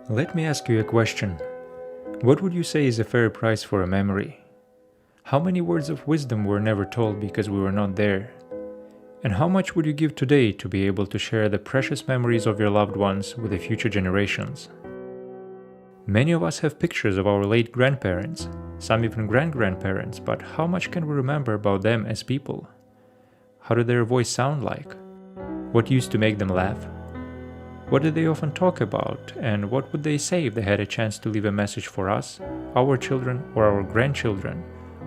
Let me ask you a question. What would you say is a fair price for a memory? How many words of wisdom were never told because we were not there? And how much would you give today to be able to share the precious memories of your loved ones with the future generations? Many of us have pictures of our late grandparents, some even grand-grandparents, but how much can we remember about them as people? How did their voice sound like? What used to make them laugh? What did they often talk about, and what would they say if they had a chance to leave a message for us, our children, or our grandchildren?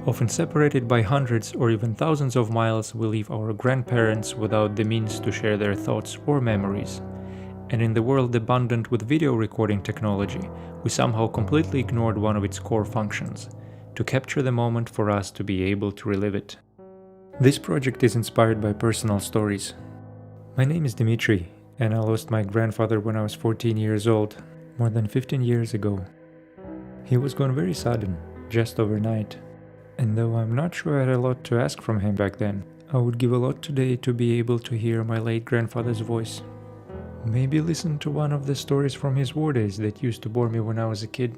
Often separated by hundreds or even thousands of miles, we leave our grandparents without the means to share their thoughts or memories. And in the world abundant with video recording technology, we somehow completely ignored one of its core functions: to capture the moment for us to be able to relive it. This project is inspired by personal stories. My name is Dmitry, and I lost my grandfather when I was 14 years old, more than 15 years ago. He was gone very sudden, just overnight. And though I'm not sure I had a lot to ask from him back then, I would give a lot today to be able to hear my late grandfather's voice. Maybe listen to one of the stories from his war days that used to bore me when I was a kid.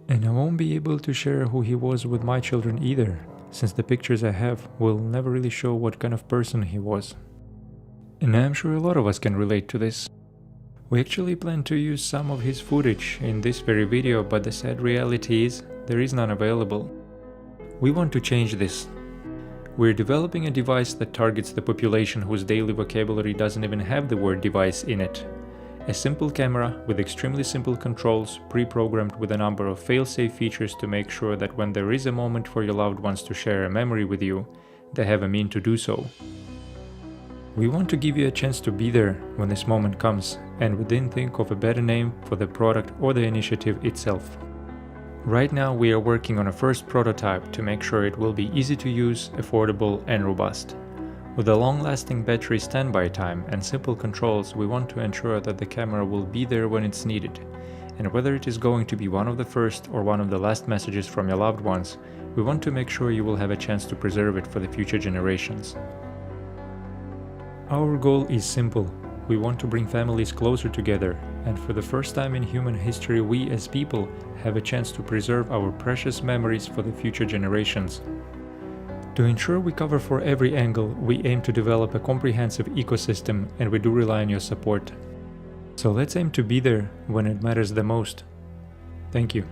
And I won't be able to share who he was with my children either, since the pictures I have will never really show what kind of person he was. And I'm sure a lot of us can relate to this. We actually plan to use some of his footage in this very video, but the sad reality is there is none available. We want to change this. We're developing a device that targets the population whose daily vocabulary doesn't even have the word device in it. A simple camera with extremely simple controls, pre-programmed with a number of fail-safe features to make sure that when there is a moment for your loved ones to share a memory with you, they have a mean to do so. We want to give you a chance to be there when this moment comes, and we didn't think of a better name for the product or the initiative itself. Right now we are working on a first prototype to make sure it will be easy to use, affordable and robust. With a long-lasting battery standby time and simple controls, we want to ensure that the camera will be there when it's needed. And whether it is going to be one of the first or one of the last messages from your loved ones, we want to make sure you will have a chance to preserve it for the future generations. Our goal is simple. We want to bring families closer together, and for the first time in human history, we as people have a chance to preserve our precious memories for the future generations. To ensure we cover for every angle, we aim to develop a comprehensive ecosystem, and we do rely on your support. So let's aim to be there when it matters the most. Thank you.